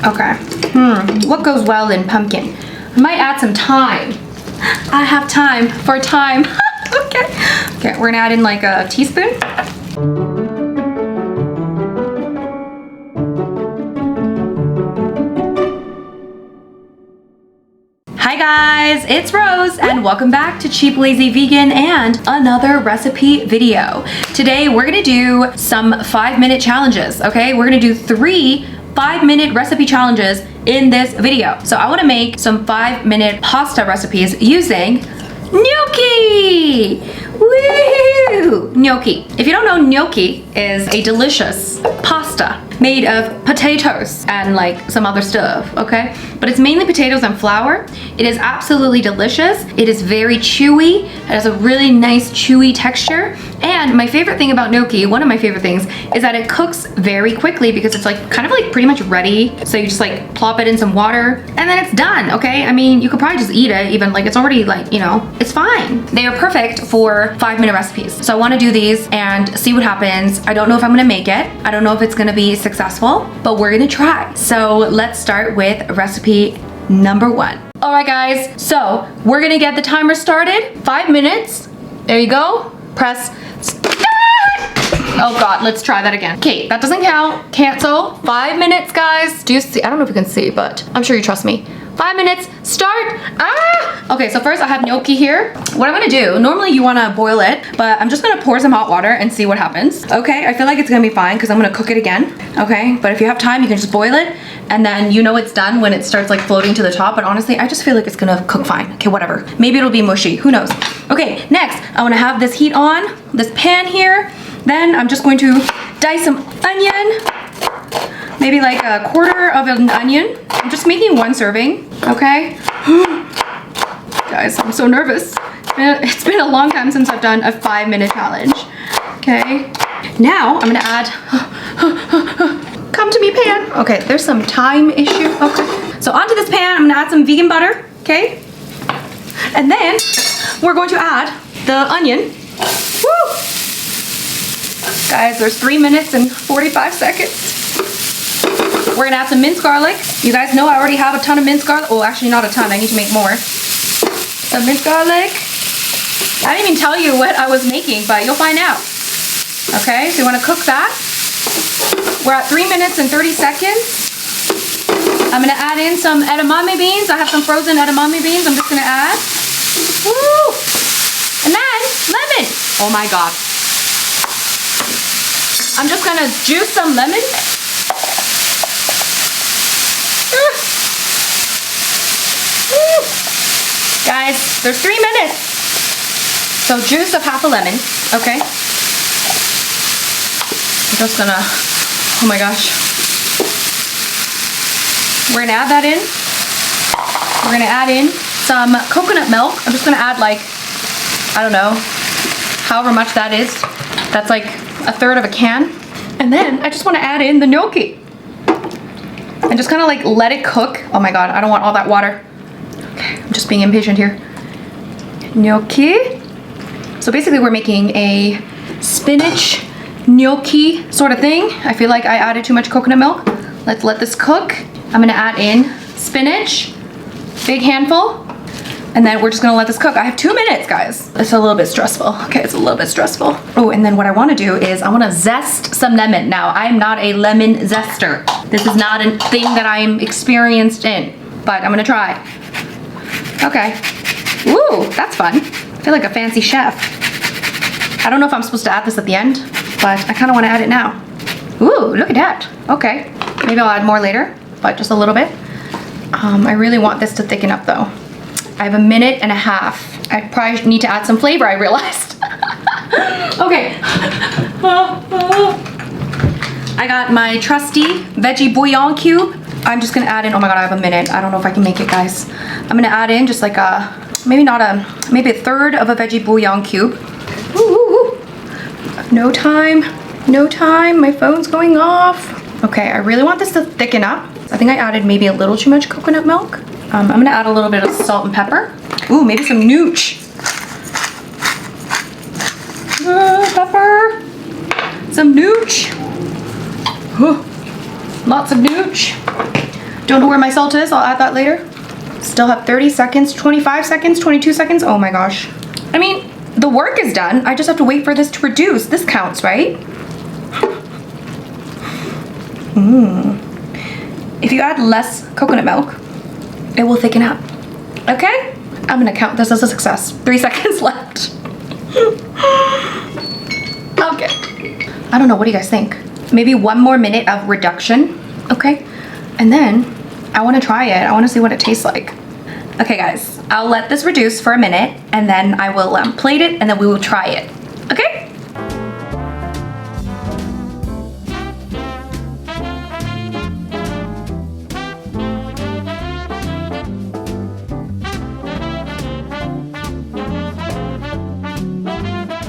Okay. What goes well in pumpkin? I might add some thyme. I have time for thyme. Okay. Okay, we're gonna add in like a teaspoon. Hi guys, it's Rose and welcome back to Cheap Lazy Vegan and another recipe video. Today we're gonna do some 5-minute challenges, okay? We're gonna do 3 5-minute recipe challenges in this video. So I wanna make some 5-minute pasta recipes using gnocchi! Woo! Gnocchi. If you don't know, gnocchi is a delicious pasta made of potatoes and like some other stuff, okay? But it's mainly potatoes and flour. It is absolutely delicious. It is very chewy. It has a really nice chewy texture. And my favorite thing about gnocchi, one of my favorite things, is that it cooks very quickly because it's like kind of like pretty much ready. So you just like plop it in some water and then it's done, okay? I mean, you could probably just eat it even, like it's already like, you know, it's fine. They are perfect for 5-minute recipes. So I wanna do these and see what happens. I don't know if I'm gonna make it. I don't know if it's gonna be successful, but we're gonna try. So let's start with recipe number 1. All right guys, so we're gonna get the timer started. 5 minutes, there you go. Press start. Oh God, let's try that again. Okay, that doesn't count, cancel. 5 minutes guys. Do you see? I don't know if you can see, but I'm sure you trust me. 5 minutes, start. Okay, so first I have gnocchi here. What I'm gonna do, normally you wanna boil it, but I'm just gonna pour some hot water and see what happens. Okay, I feel like it's gonna be fine because I'm gonna cook it again. Okay, but if you have time, you can just boil it and then you know it's done when it starts like floating to the top, but honestly, I just feel like it's gonna cook fine. Okay, whatever. Maybe it'll be mushy, who knows? Okay, next, I wanna have this heat on, this pan here. Then I'm just going to dice some onion. Maybe like 1/4 of an onion. I'm just making 1 serving, okay? Guys, I'm so nervous. It's been a long time since I've done a 5-minute challenge, okay? Now I'm gonna add, come to me pan. Okay, there's some time issue, okay. So onto this pan, I'm gonna add some vegan butter, okay? And then we're going to add the onion. Woo! Guys, there's 3 minutes and 45 seconds. We're gonna add some minced garlic. You guys know I already have a ton of minced garlic. Oh, actually not a ton, I need to make more. Some minced garlic. I didn't even tell you what I was making, but you'll find out. Okay, so you wanna cook that. We're at 3 minutes and 30 seconds. I'm gonna add in some edamame beans. I have some frozen edamame beans I'm just gonna add. Woo! And then lemon. Oh my God. I'm just gonna juice some lemon. Guys, there's 3 minutes. So juice of half a lemon, okay? I'm just gonna, oh my gosh. We're gonna add that in. We're gonna add in some coconut milk. I'm just gonna add like, I don't know, however much that is. That's like 1/3 of a can. And then I just wanna add in the gnocchi. And just kind of like let it cook. Oh my God, I don't want all that water. Okay, I'm just being impatient here. Gnocchi. So basically we're making a spinach gnocchi sort of thing. I feel like I added too much coconut milk. Let's let this cook. I'm gonna add in spinach, big handful. And then we're just gonna let this cook. I have 2 minutes, guys. It's a little bit stressful. Okay, it's a little bit stressful. Oh, and then what I wanna do is I wanna zest some lemon. Now, I am not a lemon zester. This is not a thing that I'm experienced in, but I'm gonna try. Okay. Ooh, that's fun. I feel like a fancy chef. I don't know if I'm supposed to add this at the end, but I kinda wanna add it now. Ooh, look at that. Okay, maybe I'll add more later, but just a little bit. I really want this to thicken up though. I have 1.5 minutes. I probably need to add some flavor, I realized. Okay. I got my trusty veggie bouillon cube. I'm just gonna add in, oh my God, I have 1 minute. I don't know if I can make it, guys. I'm gonna add in just like maybe 1/3 of a veggie bouillon cube. Ooh. No time, no time, my phone's going off. Okay, I really want this to thicken up. I think I added maybe a little too much coconut milk. I'm gonna add a little bit of salt and pepper. Ooh, maybe some gnocchi. Pepper. Some gnocchi. Lots of gnocchi. Don't know where my salt is. I'll add that later. Still have 30 seconds, 25 seconds, 22 seconds. Oh my gosh. I mean, the work is done. I just have to wait for this to reduce. This counts, right? If you add less coconut milk, it will thicken up. Okay? I'm gonna count this as a success. 3 seconds left. Okay. I don't know, what do you guys think? Maybe 1 more minute of reduction, okay? And then I wanna try it. I wanna see what it tastes like. Okay guys, I'll let this reduce for a minute and then I will plate it and then we will try it, okay?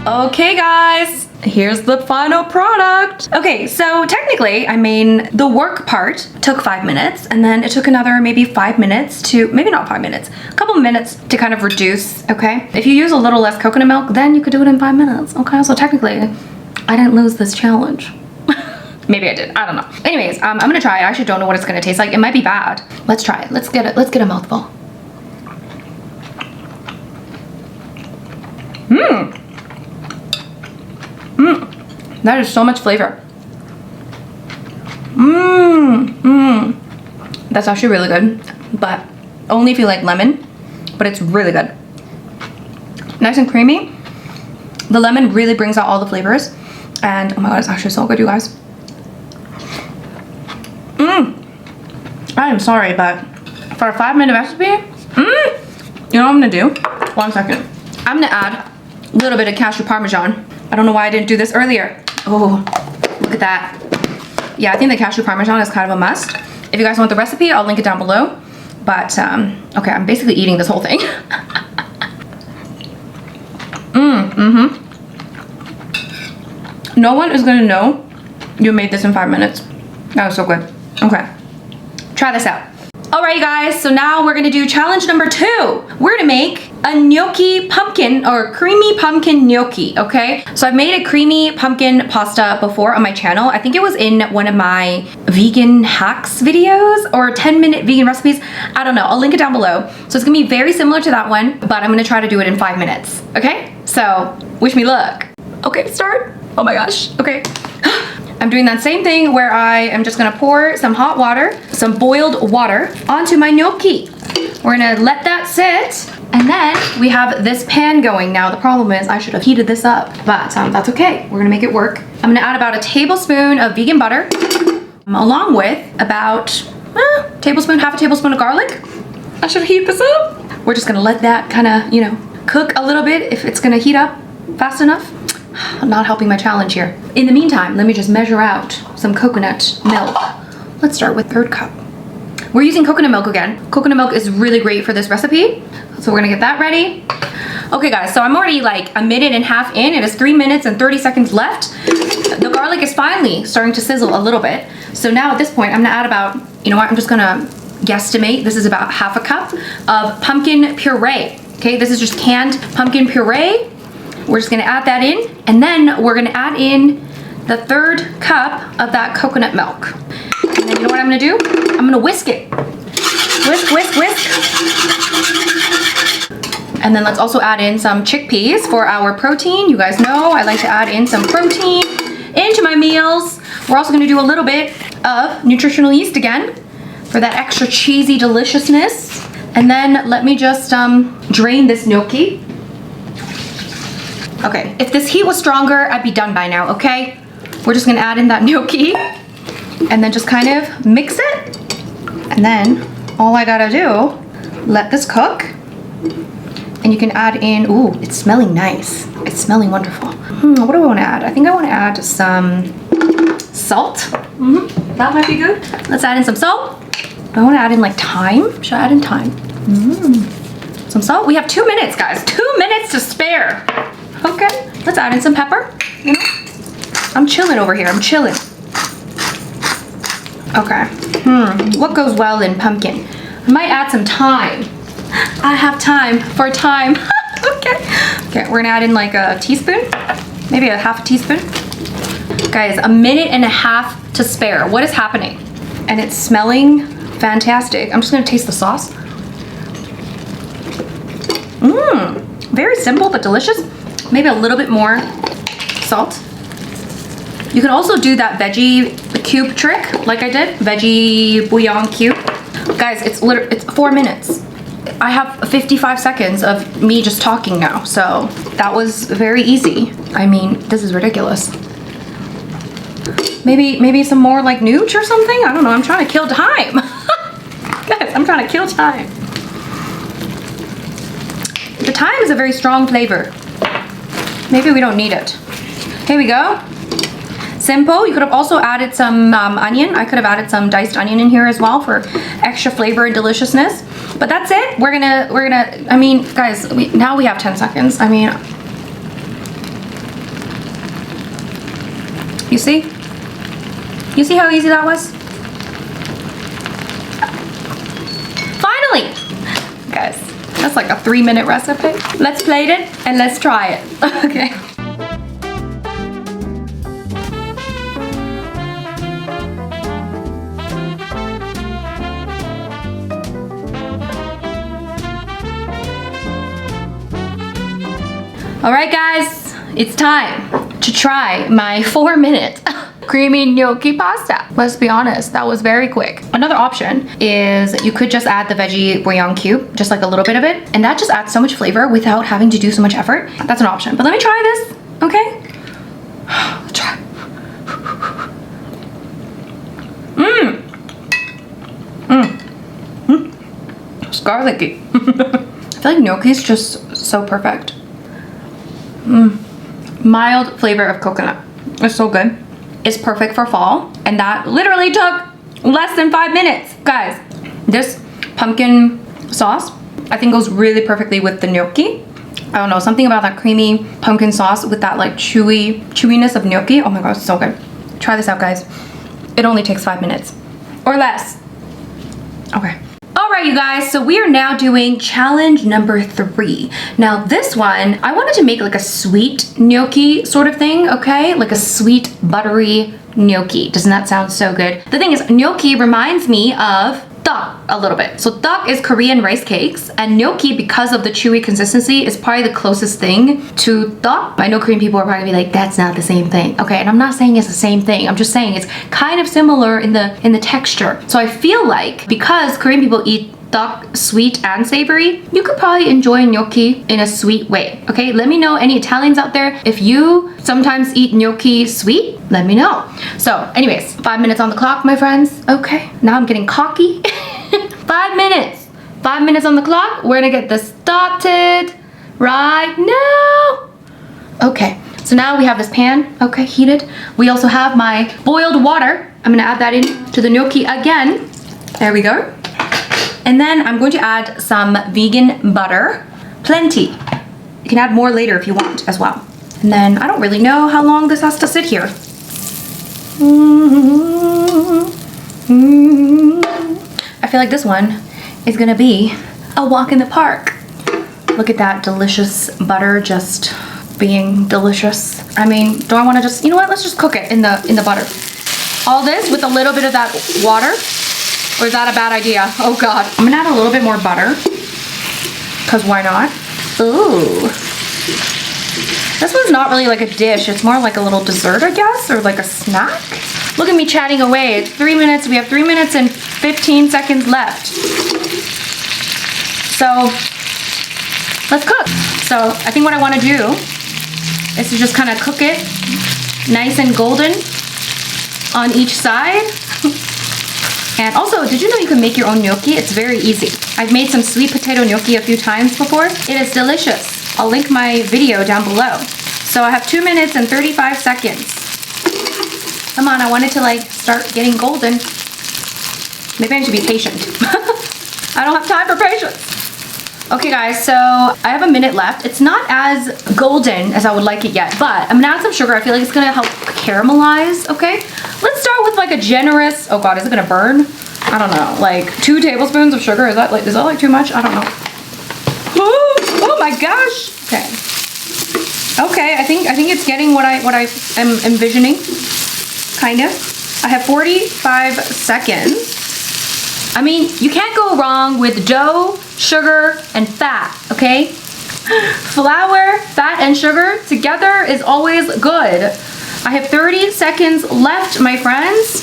Okay guys, here's the final product. Okay, so technically, I mean, the work part took 5 minutes and then it took another maybe 5 minutes to, maybe not 5 minutes, a couple of minutes to kind of reduce, okay? If you use a little less coconut milk, then you could do it in 5 minutes, okay? So technically, I didn't lose this challenge. Maybe I did, I don't know. Anyways, I'm gonna try it. I actually don't know what it's gonna taste like. It might be bad. Let's try it, let's get a mouthful. That is so much flavor. That's actually really good, but only if you like lemon, but it's really good. Nice and creamy. The lemon really brings out all the flavors, and oh my god, it's actually so good, you guys. I am sorry, but for a 5-minute recipe, you know what I'm gonna do? 1 second. I'm gonna add a little bit of cashew parmesan. I don't know why I didn't do this earlier. Oh, look at that. Yeah, I think the cashew parmesan is kind of a must. If you guys want the recipe, I'll link it down below. But, okay, I'm basically eating this whole thing. No one is gonna know you made this in 5 minutes. That was so good. Okay, try this out. Alright guys, so now we're gonna do challenge number 2. We're gonna make a gnocchi pumpkin or creamy pumpkin gnocchi, okay? So I've made a creamy pumpkin pasta before on my channel. I think it was in one of my vegan hacks videos or 10-minute vegan recipes. I don't know, I'll link it down below. So it's gonna be very similar to that one, but I'm gonna try to do it in 5 minutes, okay? So wish me luck. Okay, start. Oh my gosh, okay. I'm doing that same thing where I am just gonna pour some hot water, some boiled water onto my gnocchi. We're gonna let that sit, and then we have this pan going. Now the problem is I should have heated this up, but that's okay. We're gonna make it work. I'm gonna add about a tablespoon of vegan butter, along with about half a tablespoon of garlic. I should heat this up. We're just gonna let that kind of, you know, cook a little bit if it's gonna heat up fast enough. I'm not helping my challenge here. In the meantime, let me just measure out some coconut milk. Let's start with 1/3 cup. We're using coconut milk again. Coconut milk is really great for this recipe. So we're gonna get that ready. Okay guys, so I'm already like 1.5 minutes in. It is 3 minutes and 30 seconds left. The garlic is finally starting to sizzle a little bit. So now at this point, I'm gonna add about, you know what, I'm just gonna guesstimate. This is about 1/2 cup of pumpkin puree. Okay, this is just canned pumpkin puree. We're just gonna add that in, and then we're gonna add in the 1/3 cup of that coconut milk. And then you know what I'm gonna do? I'm gonna whisk it. Whisk, whisk, whisk. And then let's also add in some chickpeas for our protein. You guys know I like to add in some protein into my meals. We're also gonna do a little bit of nutritional yeast again for that extra cheesy deliciousness. And then let me just drain this gnocchi. Okay, if this heat was stronger, I'd be done by now, okay? We're just gonna add in that gnocchi and then just kind of mix it. And then all I gotta do, let this cook. And you can add in, ooh, it's smelling nice. It's smelling wonderful. What do I wanna add? I think I wanna add some salt. That might be good. Let's add in some salt. I wanna add in like thyme. Should I add in thyme? Some salt. We have 2 minutes, guys. 2 minutes to spare. Okay, let's add in some pepper. You know, I'm chilling over here. I'm chilling. Okay. What goes well in pumpkin? I might add some thyme. I have time for thyme. Okay. Okay, we're gonna add in like a teaspoon, maybe a 1/2 teaspoon. Guys, 1.5 minutes to spare. What is happening? And it's smelling fantastic. I'm just gonna taste the sauce. Mmm, very simple but delicious. Maybe a little bit more salt. You can also do that veggie cube trick like I did, veggie bouillon cube. Guys, it's 4 minutes. I have 55 seconds of me just talking now, so that was very easy. I mean, this is ridiculous. Maybe some more like nooch or something? I don't know, I'm trying to kill time. Guys, I'm trying to kill time. The thyme is a very strong flavor. Maybe we don't need it. Here we go. Simple. You could have also added some onion. I could have added some diced onion in here as well for extra flavor and deliciousness. But that's it. We're gonna, I mean, guys, now we have 10 seconds. I mean, you see? You see how easy that was? Finally! Guys, that's like a 3-minute recipe. Let's plate it and let's try it. Okay. All right, guys, it's time to try my 4-minute creamy gnocchi pasta. Let's be honest, that was very quick. Another option is you could just add the veggie bouillon cube, just like a little bit of it, and that just adds so much flavor without having to do so much effort. That's an option, but let me try this, okay? Let's try. It's garlicky. I feel like gnocchi is just so perfect. Mild flavor of coconut. It's so good. It's perfect for fall, and that literally took less than 5 minutes. Guys, this pumpkin sauce I think goes really perfectly with the gnocchi. I don't know, something about that creamy pumpkin sauce with that like chewiness of gnocchi. Oh my god, it's so good. Try this out, guys. It only takes 5 minutes or less. Okay. Alright, you guys, so we are now doing challenge number 3. Now this one, I wanted to make like a sweet gnocchi sort of thing, okay? Like a sweet buttery gnocchi. Doesn't that sound so good? The thing is, gnocchi reminds me of tteok a little bit. So tteok is Korean rice cakes, and gnocchi, because of the chewy consistency, is probably the closest thing to tteok. I know Korean people are probably gonna be like, that's not the same thing. Okay, and I'm not saying it's the same thing. I'm just saying it's kind of similar in the texture. So I feel like because Korean people eat tteok sweet and savory, you could probably enjoy gnocchi in a sweet way. Okay, let me know, any Italians out there, if you sometimes eat gnocchi sweet, let me know. So anyways, 5 minutes on the clock, my friends. Okay, now I'm getting cocky. 5 minutes. 5 minutes on the clock. We're gonna get this started right now. Okay, so now we have this pan, okay, heated. We also have my boiled water. I'm gonna add that in to the gnocchi again. There we go. And then I'm going to add some vegan butter. Plenty. You can add more later if you want as well. And then I don't really know how long this has to sit here. I feel like this one is gonna be a walk in the park. Look at that delicious butter just being delicious. I mean, do I wanna just, you know what? Let's just cook it in the butter. All this with a little bit of that water. Or is that a bad idea? Oh god. I'm gonna add a little bit more butter. Cause why not? Ooh. This one's not really like a dish. It's more like a little dessert, I guess, or like a snack. Look at me chatting away. It's 3 minutes. We have 3 minutes and 15 seconds left. So let's cook. So I think what I wanna do is to just kind of cook it nice and golden on each side. And also, did you know you can make your own gnocchi? It's very easy. I've made some sweet potato gnocchi a few times before. It is delicious. I'll link my video down below. So I have 2 minutes and 35 seconds. Come on, I want it to like start getting golden. Maybe I need to be patient. I don't have time for patience. Okay guys, so I have a minute left. It's not as golden as I would like it yet, but I'm gonna add some sugar. I feel like it's gonna help caramelize, okay? Let's start with like a generous, oh god, is it gonna burn? I don't know, like 2 tablespoons of sugar. Is that like too much? I don't know. Oh my gosh. Okay. Okay, I think it's getting what I am envisioning, kind of. I have 45 seconds. I mean, you can't go wrong with dough, sugar, and fat, okay? Flour, fat, and sugar together is always good. I have 30 seconds left, my friends.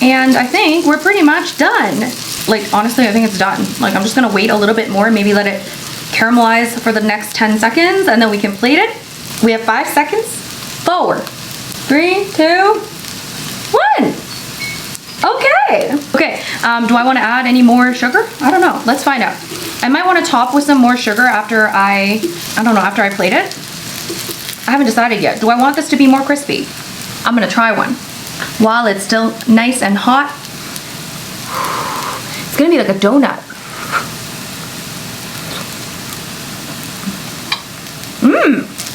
And I think we're pretty much done. Like, honestly, I think it's done. Like, I'm just gonna wait a little bit more, maybe let it caramelize for the next 10 seconds, and then we can plate it. We have 5 seconds. 4, 3, 2, 1. Okay. Okay, do I want to add any more sugar? I don't know. Let's find out. I might want to top with some more sugar after I don't know, after I plate it. I haven't decided yet. Do I want this to be more crispy? I'm gonna try one. While it's still nice and hot. It's gonna be like a donut.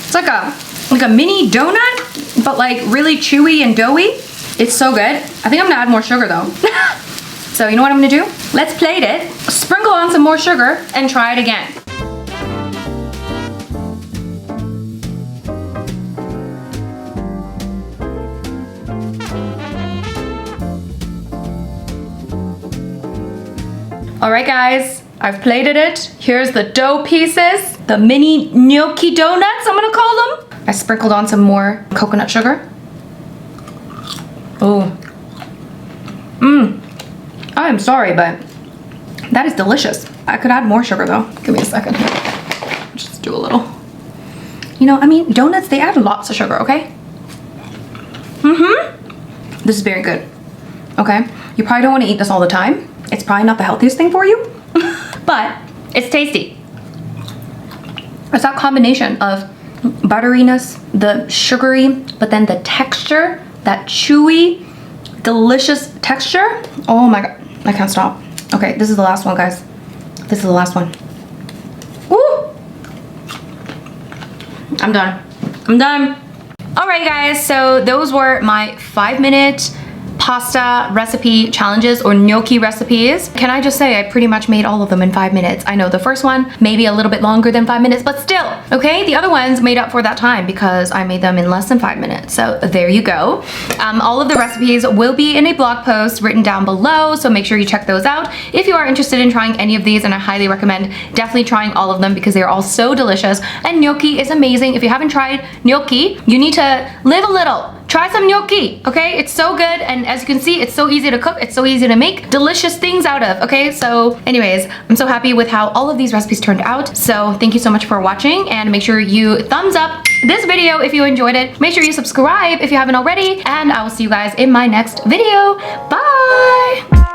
It's like a mini donut, but like really chewy and doughy. It's so good. I think I'm gonna add more sugar though. So you know what I'm gonna do? Let's plate it, sprinkle on some more sugar, and try it again. All right, guys, I've plated it. Here's the dough pieces, the mini gnocchi donuts, I'm gonna call them. I sprinkled on some more coconut sugar. Oh. I'm sorry, but that is delicious. I could add more sugar though. Give me a second here. Just do a little. You know, I mean, donuts, they add lots of sugar, okay? This is very good, okay? You probably don't want to eat this all the time. It's probably not the healthiest thing for you, but it's tasty. It's that combination of butteriness, the sugary, but then the texture, that chewy, delicious texture. Oh my God, I can't stop. Okay, this is the last one, guys. This is the last one. Woo! I'm done. I'm done. All right, guys, so those were my 5-minute pasta recipe challenges or gnocchi recipes. Can I just say I pretty much made all of them in 5 minutes. I know the first one maybe a little bit longer than 5 minutes, but still, okay? The other ones made up for that time because I made them in less than 5 minutes. So there you go. All of the recipes will be in a blog post written down below, so make sure you check those out. If you are interested in trying any of these, and I highly recommend definitely trying all of them because they are all so delicious. And gnocchi is amazing. If you haven't tried gnocchi, you need to live a little. Try some gnocchi, okay? It's so good, and as you can see, it's so easy to cook, it's so easy to make delicious things out of, okay? So anyways, I'm so happy with how all of these recipes turned out. So thank you so much for watching, and make sure you thumbs up this video if you enjoyed it. Make sure you subscribe if you haven't already, and I will see you guys in my next video. Bye!